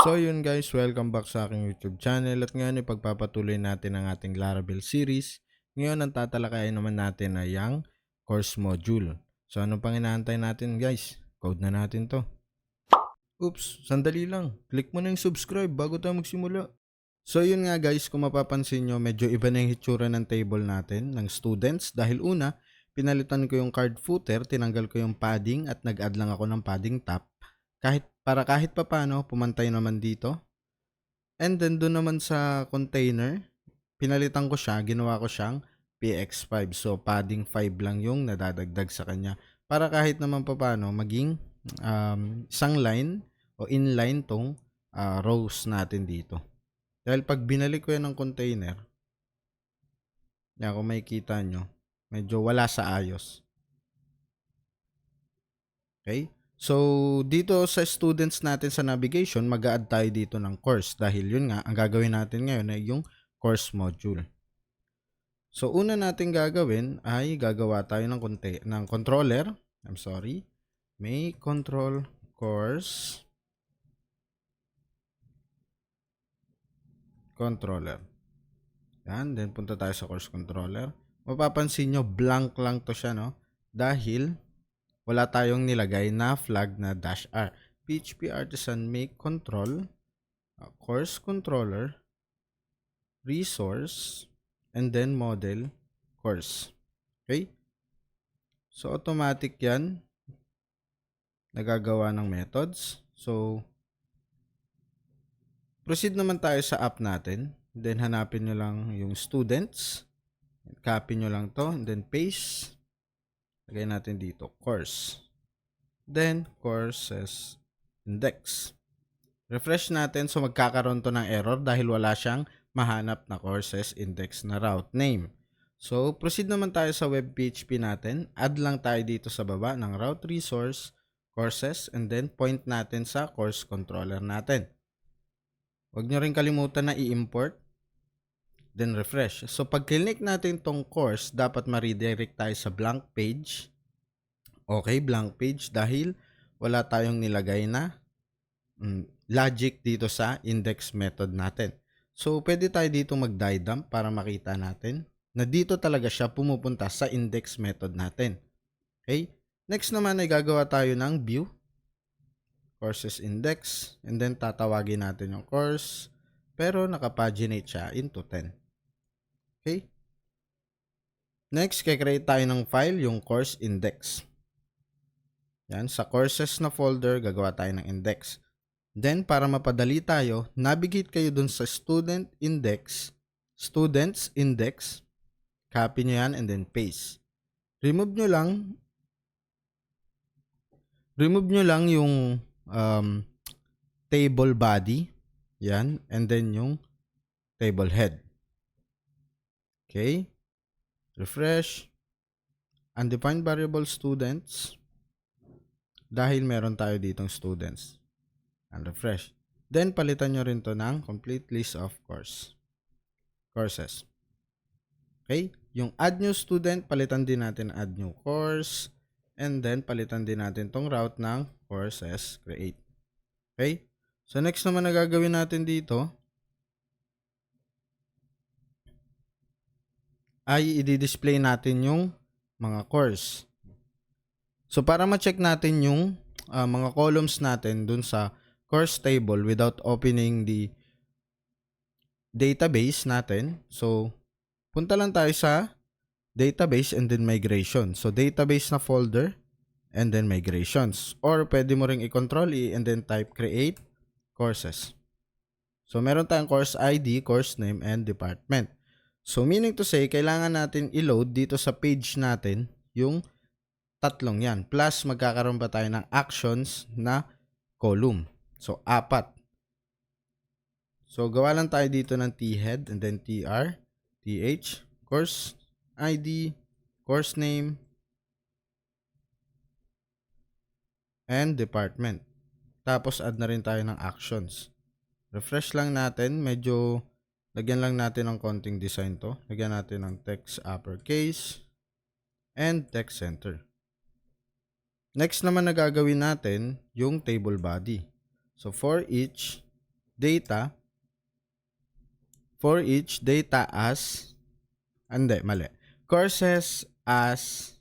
So yun guys, welcome back sa aking YouTube channel at ngayon ipagpapatuloy natin ang ating Laravel series. Ngayon ang tatalakayin naman natin ay ang course module. So ano pang inaantay natin guys? Code na natin to. Oops, sandali lang. Click mo na yung subscribe bago tayo magsimula. So yun nga guys, kung mapapansin nyo, medyo iba na yung hitsura ng table natin ng students dahil una, pinalitan ko yung card footer, tinanggal ko yung padding at nag-add lang ako ng padding top. Kahit papaano, pumantay naman dito. And then doon naman sa container, pinalitan ko siya, ginawa ko siyang PX5. So padding 5 lang yung nadadagdag sa kanya. Para kahit naman papaano maging isang line o inline tong rows natin dito. Dahil pag binalik ko yan ng container, yan kung makikita nyo, medyo wala sa ayos. Okay? So, dito sa students natin sa navigation, mag-a-add tayo dito ng course dahil yun nga, ang gagawin natin ngayon ay yung course module. So, una natin gagawin ay gagawa tayo ng controller. May control course controller. Yan, then punta tayo sa course controller. Mapapansin nyo, blank lang to siya, no? Dahil wala tayong nilagay na flag na -r. PHP Artisan make control, course controller, resource, and then model course. Okay? So, automatic yan. Nagagawa ng methods. So, proceed naman tayo sa app natin. Then, hanapin nyo lang yung students. Copy nyo lang to. And then, paste. Lagay natin dito, course. Then, courses index. Refresh natin. So, magkakaroon to ng error dahil wala siyang mahanap na courses index na route name. So, proceed naman tayo sa web PHP natin. Add lang tayo dito sa baba ng route resource, courses, and then point natin sa course controller natin. Huwag nyo rin kalimutan na i-import. Then refresh. So, pag click natin tong course, dapat ma-redirect tayo sa blank page. Okay, blank page dahil wala tayong nilagay na logic dito sa index method natin. So, pwede tayo dito mag-die-dump para makita natin na dito talaga siya pumupunta sa index method natin. Okay? Next naman ay gagawa tayo ng view, courses index, and then tatawagin natin yung course, pero nakapaginate siya into 10. Okay? Next, kikreate tayo ng file, yung course index. Yan, sa courses na folder, gagawa tayo ng index. Then, para mapadali tayo, navigate kayo dun sa students index, copy nyo yan, and then paste. Remove nyo lang yung table body, yan, and then yung table head. Okay? Refresh. Undefined variable students. Dahil meron tayo ditong students. And refresh. Then, palitan nyo rin to ng complete list of courses. Okay? Yung add new student, palitan din natin add new course. And then, palitan din natin tong route ng courses create. Okay? So, next naman na gagawin natin dito ay i-display natin yung mga course. So, para ma-check natin yung mga columns natin dun sa course table without opening the database natin. So, punta lang tayo sa database and then migration. So, database na folder and then migrations. Or, pwede mo ring i-control and then type create courses. So, meron tayong course ID, course name, and department. So, meaning to say, kailangan natin i-load dito sa page natin yung tatlong yan. Plus, magkakaroon pa tayo ng actions na column. So, 4. So, gawa lang tayo dito ng T-head and then TR, TH, course ID, course name, and department. Tapos, add na rin tayo ng actions. Refresh lang natin. Medyo, lagyan lang natin ng konting design to. Lagyan natin ng text uppercase and text center. Next naman na gagawin natin, yung table body. So, for each data as, hindi, mali. Courses as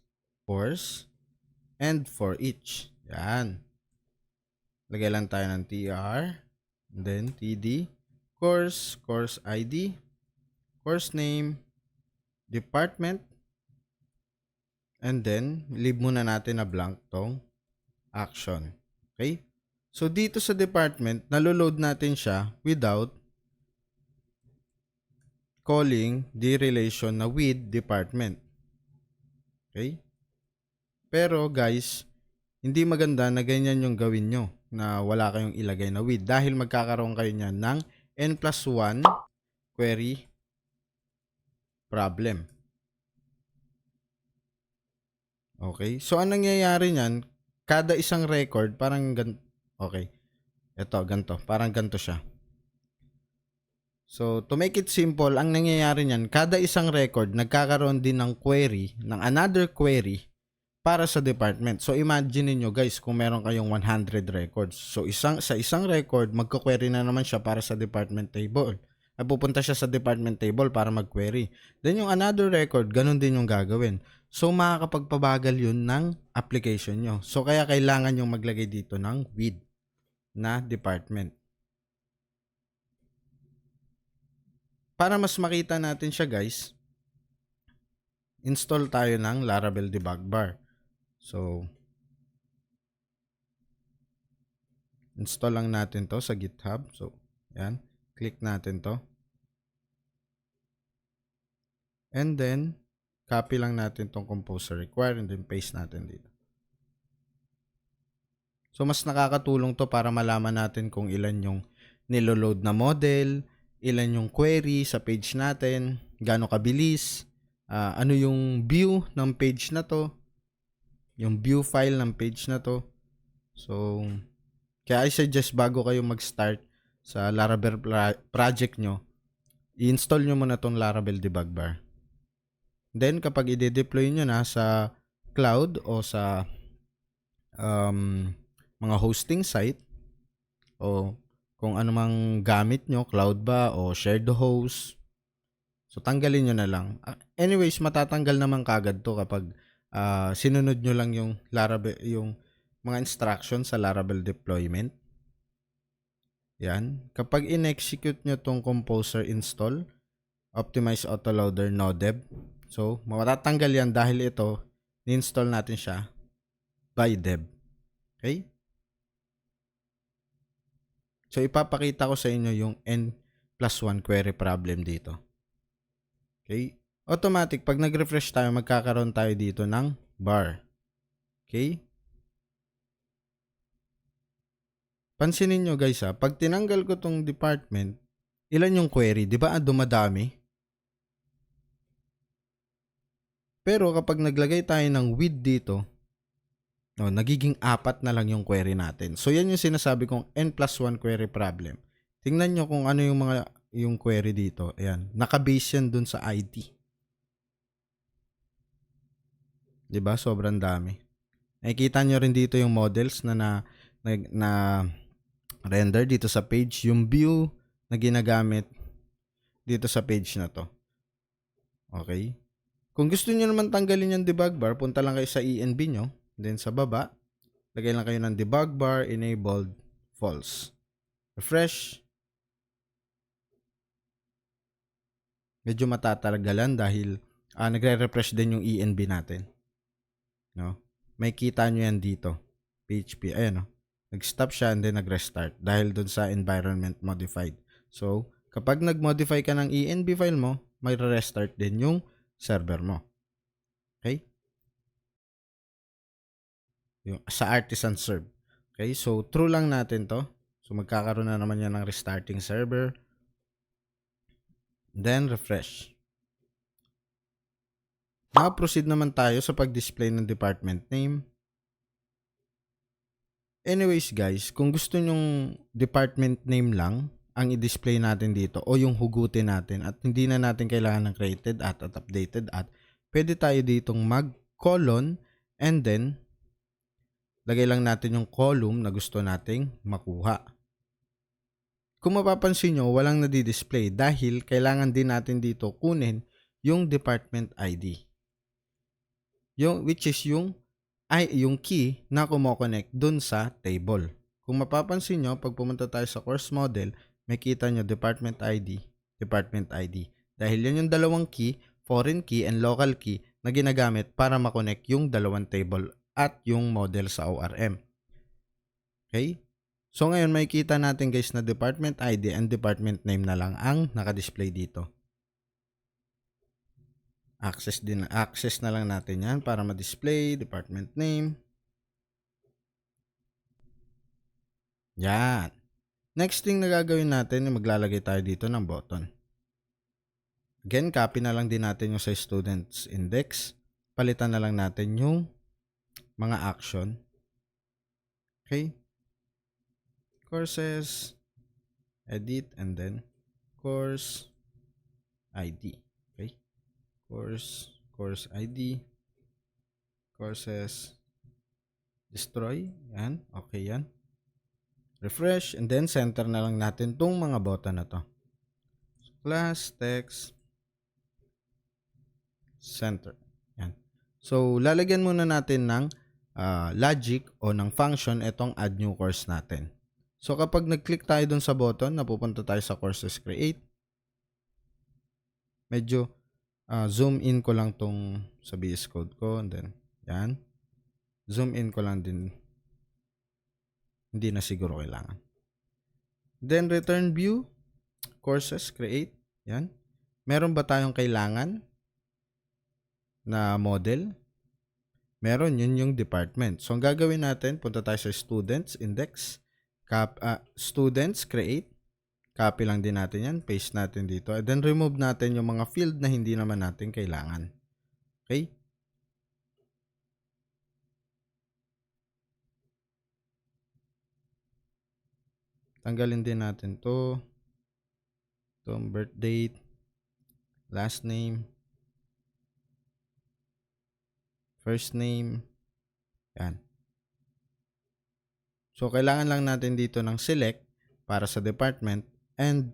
course and for each. Yan. Lagay lang tayo ng tr, then td, course ID, course name, department, and then leave muna natin na blank tong action. Okay? So dito sa department, naloload natin siya without calling the relation na with department. Okay? Pero guys, hindi maganda na ganyan yung gawin nyo, na wala kayong ilagay na with, dahil magkakaroon kayo niyan ng n+1 query problem. Okay? So, ang nangyayari niyan, kada isang record, parang okay. Ito, ganito. Parang ganito siya. So, to make it simple, ang nangyayari niyan, kada isang record, nagkakaroon din ng query, ng another query, para sa department. So, imagine niyo guys, kung meron kayong 100 records. So, sa isang record, magka-query na naman siya para sa department table. Pupunta siya sa department table para mag-query. Then, yung another record, ganun din yung gagawin. So, makakapagpabagal yun ng application nyo. So, kaya kailangan yung maglagay dito ng with na department. Para mas makita natin siya guys, install tayo ng Laravel debug bar. So, install lang natin to sa GitHub. So, yan. Click natin to. And then, copy lang natin tong composer require and then paste natin dito. So, mas nakakatulong to para malaman natin kung ilan yung niloload na model, ilan yung query sa page natin, gaano kabilis, ano yung view ng page na to, yung view file ng page na to. So, kaya I suggest bago kayo mag-start sa Laravel project nyo, i-install nyo muna tong Laravel debug bar. Then, kapag i-deploy nyo na sa cloud o sa mga hosting site o kung ano mang gamit nyo, cloud ba o shared host, so tanggalin nyo na lang. Anyways, matatanggal naman kagad to kapag sinunod nyo lang yung Laravel, yung mga instructions sa Laravel deployment. Yan. Kapag in-execute nyo tong composer install, optimize autoloader nodeb, so matatanggal yan dahil ito, ni-install natin siya by deb. Okay? So ipapakita ko sa inyo yung n+1 query problem dito. Okay? Automatic, pag nag-refresh tayo, magkakaroon tayo dito ng bar. Okay? Pansinin nyo guys pag tinanggal ko tong department, ilan yung query? Di ba dumadami? Pero kapag naglagay tayo ng with dito, nagiging 4 na lang yung query natin. So yan yung sinasabi kong n+1 query problem. Tingnan nyo kung ano yung query dito. Ayan, nakabase yan dun sa ID. Diba? Sobrang dami. Nakikita nyo rin dito yung models na render dito sa page, yung view na ginagamit dito sa page na to. Okay? Kung gusto nyo naman tanggalin yung debug bar, punta lang kayo sa env nyo, then sa baba, lagay lang kayo ng debug bar enabled false. Refresh. Medyo matatagalan dahil nagre-refresh din yung env natin. No? May kita nyo yan dito. PHP, ayan nag-stop siya and then nag-restart dahil dun sa environment modified. So, kapag nag-modify ka ng env file mo, may restart din yung server mo. Okay? Yung sa artisan serve. Okay? So, true lang natin to. So, magkakaroon na naman yan ng restarting server. Then, refresh. Proceed naman tayo sa pag-display ng department name. Anyways guys, kung gusto nyong department name lang ang i-display natin dito o yung hugutin natin at hindi na natin kailangan ng created at updated at, pwede tayo ditong mag-colon and then lagay lang natin yung column na gusto nating makuha. kung mapapansin nyo, walang nadi-display dahil kailangan din natin dito kunin yung department ID. Which is yung key na kumokonect dun sa table. Kung mapapansin nyo, pag pumunta tayo sa course model, may kita nyo department ID. Dahil yan yung dalawang key, foreign key and local key na ginagamit para makonect yung dalawang table at yung model sa ORM. Okay? So ngayon makikita natin guys na department ID and department name na lang ang naka-display dito. Access na lang natin yan para ma-display department name. Yan. Next thing na gagawin natin, maglalagay tayo dito ng button. Again, copy na lang din natin yung sa students index. Palitan na lang natin yung mga action. Okay? Courses, edit, and then course ID. Okay? Course ID, courses, destroy. Yan. Okay yan. Refresh, and then center na lang natin tong mga button na to. So, class, text, center. Yan. So, lalagyan muna natin ng logic o ng function itong add new course natin. So, kapag nag-click tayo dun sa button, napupunta tayo sa courses create. Medyo zoom in ko lang tong sa VS Code ko. And then, yan. Zoom in ko lang din. Hindi na siguro kailangan. Then, return view. Courses create. Yan. Meron ba tayong kailangan na model? Meron, yun yung department. So, ang gagawin natin, punta tayo sa students index. Students create. Copy lang din natin yan. Paste natin dito. And then, remove natin yung mga field na hindi naman natin kailangan. Okay? Tanggalin din natin to. Itong birth date. Last name. First name. Yan. So, kailangan lang natin dito ng select para sa department and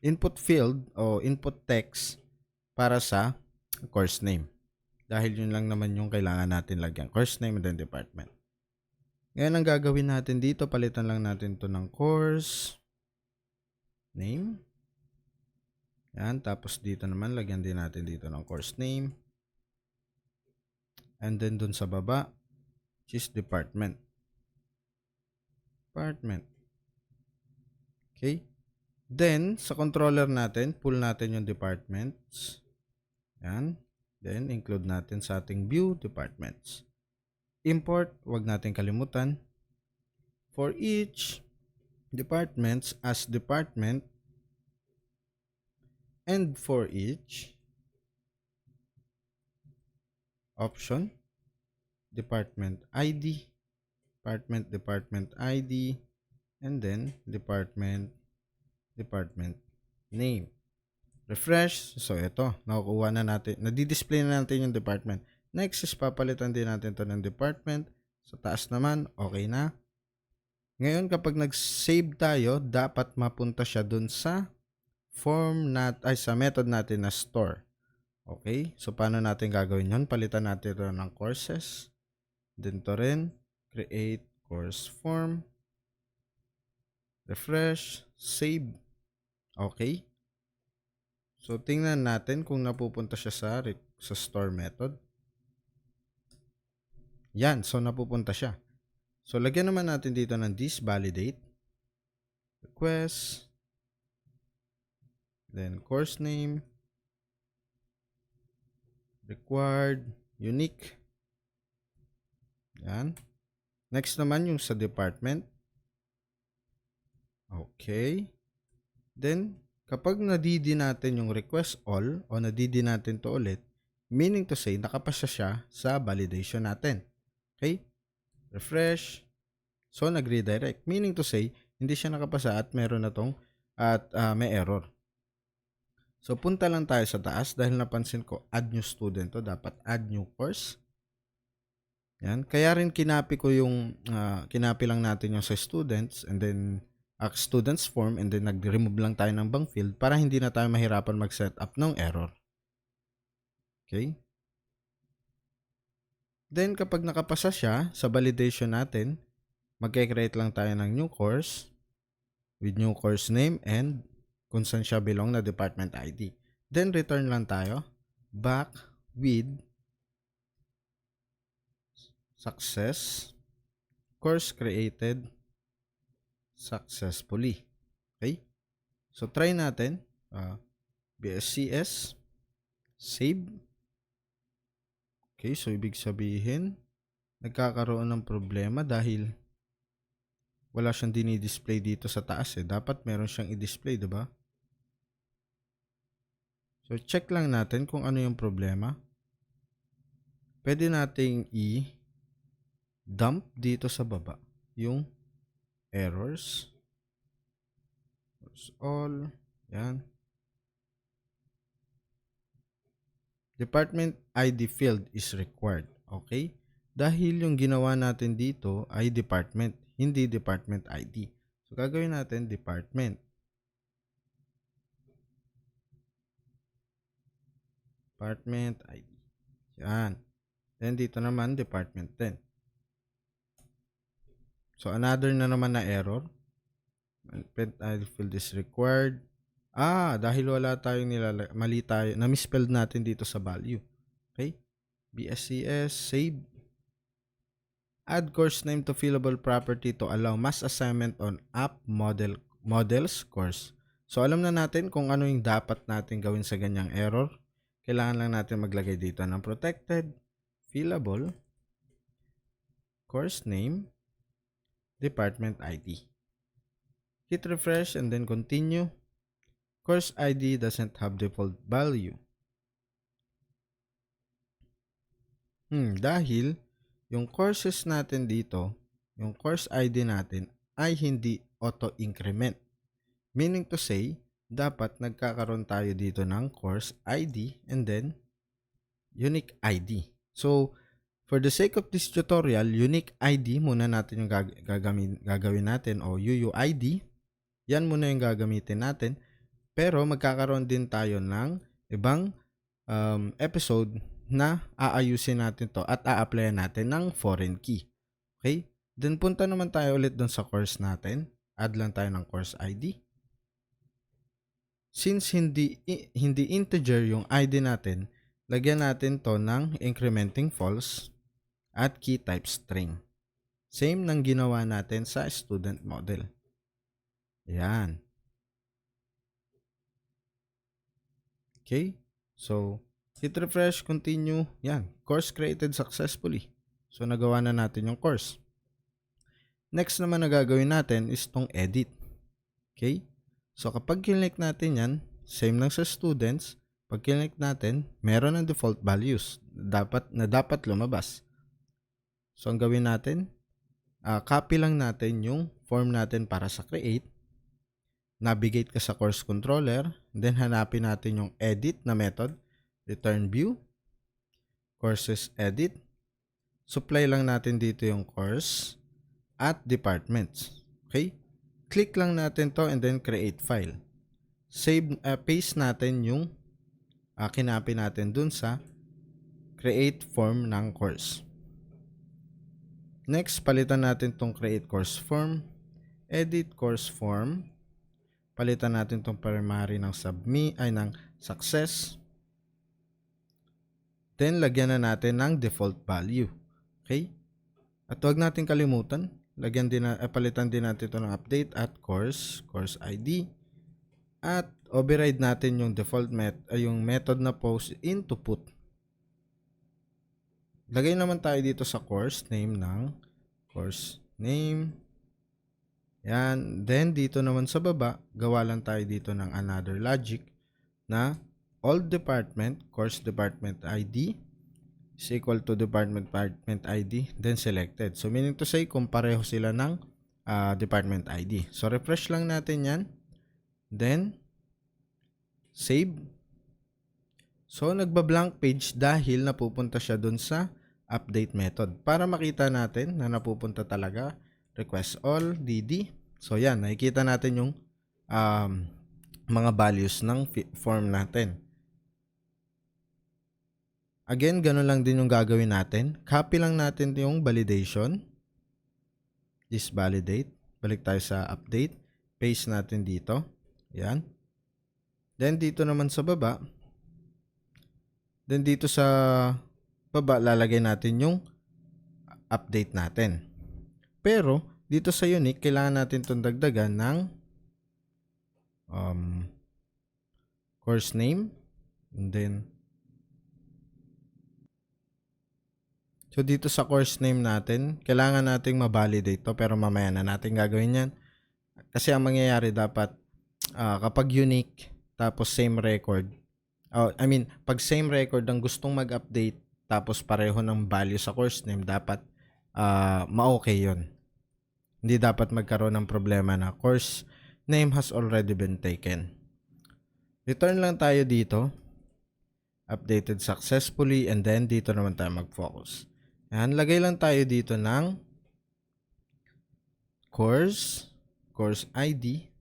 input field o input text para sa course name. Dahil yun lang naman yung kailangan natin lagyan. Course name and then department. Ngayon, ang gagawin natin dito, palitan lang natin to ng course name. Yan. Tapos dito naman, lagyan din natin dito ng course name. And then dun sa baba, which is department. Okay. Then, sa controller natin, pull natin yung departments. Yan. Then, include natin sa ating view departments. Import, wag natin kalimutan. For each departments as department and for each option, department ID, department ID, and then department name. Refresh. So, ito. Nakukuha na natin. Nadi-display na natin yung department. Next is papalitan din natin to ng department. Sa taas naman, okay na. Ngayon, kapag nag-save tayo, dapat mapunta siya dun sa sa method natin na store. Okay? So, paano natin gagawin yun? Palitan natin ito ng courses. Then to rin, create course form. Refresh. Save. Okay? So, tingnan natin kung napupunta siya sa store method. Yan. So, napupunta siya. So, lagyan naman natin dito ng this validate. Request. Then, course name. Required. Unique. Yan. Next naman yung sa department. Okay. Then, kapag nadidi natin yung request all o nadidi natin to ulit, meaning to say, nakapasa siya sa validation natin. Okay? Refresh. So, nag-redirect. Meaning to say, hindi siya nakapasa at meron na tong may error. So, punta lang tayo sa taas dahil napansin ko, add new student to. Dapat add new course. Yan. Kaya rin kinapi ko yung, kinapi lang natin yung sa students and then students form and then nag-remove lang tayo ng bang field para hindi na tayo mahirapan mag-set up ng error. Okay? Then, kapag nakapasa siya sa validation natin, mag-create lang tayo ng new course with new course name and kung saan siya belong na department ID. Then, return lang tayo back with success, course created successfully. Okay? So, try natin. BSCS, save. Okay, so ibig sabihin, nagkakaroon ng problema dahil wala siyang dinidisplay dito sa taas eh. Dapat meron siyang i-display, diba? So, check lang natin kung ano yung problema. Pwede nating i-dump dito sa baba yung errors. All. Yan. Department ID field is required. Okay? Dahil yung ginawa natin dito ay department, hindi department ID. So, gagawin natin department. Department ID. Yan. Then, dito naman, department 10. So, another na naman na error. Department ID field is required. Dahil wala tayong mali tayo, na-misspelled natin dito sa value. Okay? BSCS, save. Add course name to fillable property to allow mass assignment on app models course. So, alam na natin kung ano yung dapat natin gawin sa ganyang error. Kailangan lang natin maglagay dito ng protected, fillable, course name, department ID. Hit refresh and then continue. Course ID doesn't have default value. Dahil yung courses natin dito, yung course ID natin ay hindi auto-increment. Meaning to say, dapat nagkakaroon tayo dito ng course ID and then unique ID. So, for the sake of this tutorial, unique ID muna natin yung gagawin natin o UUID. Yan muna yung gagamitin natin. Pero magkakaroon din tayo ng ibang episode na aayusin natin to at a-applyan natin ng foreign key. Okay? Then punta naman tayo ulit dun sa course natin. Add lang tayo ng course ID. Since hindi integer yung ID natin, lagyan natin to ng incrementing false at key type string. Same ng ginawa natin sa student model. Yan. Okay? So, hit refresh, continue. Yan. Course created successfully. So, nagawa na natin yung course. Next naman na gagawin natin is tong edit. Okay? So, kapag kinlik natin yan, same lang sa students. Pag kinlik natin, meron ng default values na dapat lumabas. So, ang gawin natin, copy lang natin yung form natin para sa create. Navigate ka sa course controller, then hanapin natin yung edit na method, return view, courses edit, supply lang natin dito yung course at departments. Okay? Click lang natin to and then create file. Save, paste natin yung kinapin natin dun sa create form ng course. Next, palitan natin tong create course form, edit course form. Palitan natin itong primary ng ng success. Then, lagyan na natin ng default value. Okay? At huwag natin kalimutan, palitan din natin ito ng update at course ID. At override natin yung default yung method na post into put. Lagay naman tayo dito sa course name ng course name. Yan. Then, dito naman sa baba, gawa lang tayo dito ng another logic na all department, course department ID is equal to department ID, then selected. So, meaning to say, kung pareho sila ng department ID. So, refresh lang natin yan. Then, save. So, nagba-blank page dahil napupunta siya dun sa update method. Para makita natin na napupunta talaga, request all, DD, So yan, nakikita natin yung mga values ng form natin. Again, ganun lang din yung gagawin natin. Copy lang natin yung validation. This validate. Balik tayo sa update. Paste natin dito. Yan. Then dito naman sa baba. Then dito sa baba, lalagay natin yung update natin. Pero dito sa unique, kailangan natin itong dagdagan ng course name. And then so dito sa course name natin, kailangan nating ma-validate to, pero mamaya na natin gagawin yan. Kasi ang mangyayari dapat kapag unique tapos same record, pag same record ang gustong mag-update tapos pareho ng value sa course name, dapat ma-okay yun. Hindi dapat magkaroon ng problema na course name has already been taken. Return lang tayo dito. Updated successfully, and then dito naman tayo mag-focus. Ayan, lagay lang tayo dito ng course ID.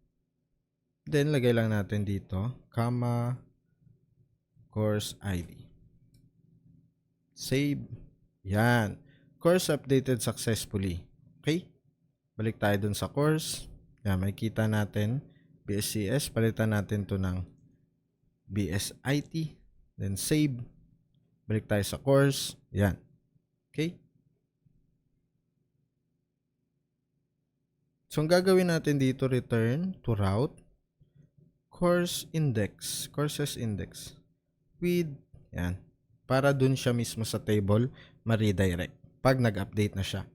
Then, lagay lang natin dito, comma, course ID. Save. Yan. Course updated successfully. Okay? Balik tayo dun sa course. Yan, makikita natin, BSCS. Palitan natin to ng BSIT. Then, save. Balik tayo sa course. Yan. Okay? So, ang gagawin natin dito, return to route, courses index with, yan, para dun siya mismo sa table, ma-redirect pag nag-update na siya.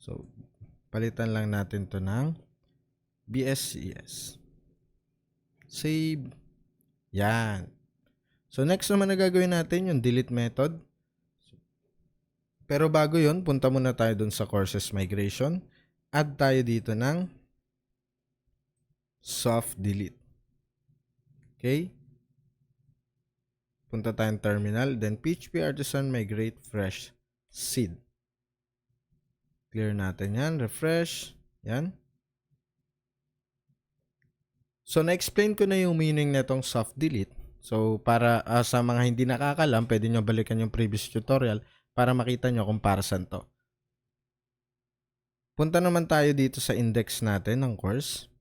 So, palitan lang natin to ng BSCS. Save. Yan. So, next naman na gagawin natin yung delete method. Pero bago yon, punta muna tayo dun sa courses migration. Add tayo dito ng soft delete. Okay? Punta tayong terminal. Then PHP Artisan migrate fresh seed. Clear natin yan. Refresh. Yan. So, na-explain ko na yung meaning na itong soft delete. So, para sa mga hindi nakakalam, pwede nyo balikan yung previous tutorial para makita nyo kung para saan to. Punta naman tayo dito sa index natin ng course.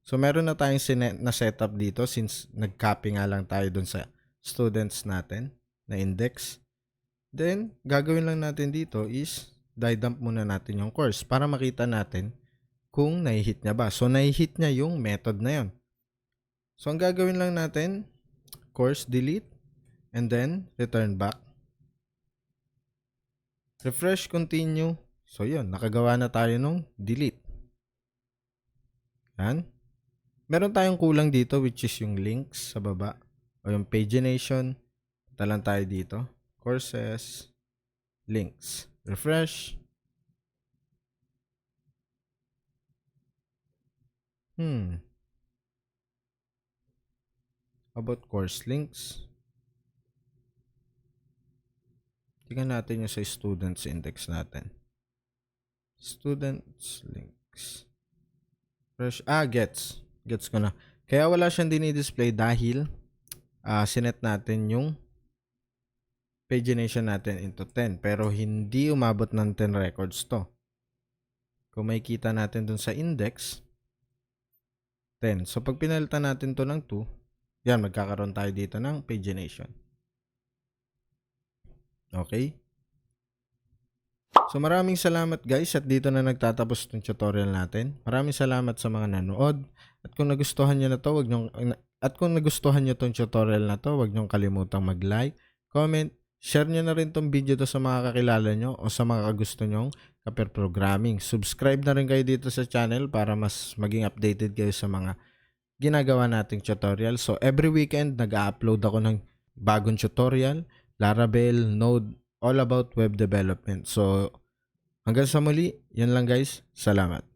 So, meron na tayong na setup dito since nag-copy nga lang tayo dun sa students natin na index. Then, gagawin lang natin dito is dump muna natin yung course para makita natin kung nai-hit niya ba. So, nai-hit niya yung method na yun. So, ang gagawin lang natin, course delete, and then return back. Refresh, continue. So, yun. Nakagawa na tayo nung delete. Yan. Meron tayong kulang dito which is yung links sa baba. O yung pagination. Punta lang tayo dito. Courses. Links. Refresh. About course links. Tingnan natin yung sa students index natin. Students links. Fresh. Gets. Gets ko na. Kaya wala siyang dinidisplay dahil sinet natin yung pagination natin into 10. Pero hindi umabot ng 10 records to. Kung makikita natin dun sa index, 10. So, pag pinalitan natin to ng 2, yan, magkakaroon tayo dito ng pagination. Okay? So, maraming salamat guys at dito na nagtatapos itong tutorial natin. Maraming salamat sa mga nanood. At kung nagustuhan nyo na to, kung nagustuhan nyo itong tutorial na to, huwag nyo kalimutang mag-like, comment, share nyo na rin itong video to sa mga kakilala nyo o sa mga kagusto nyong Kapper Programming. Subscribe na rin kayo dito sa channel para mas maging updated kayo sa mga ginagawa nating tutorial. So, every weekend, nag-upload ako ng bagong tutorial, Laravel, Node, all about web development. So, hanggang sa muli, yan lang guys. Salamat.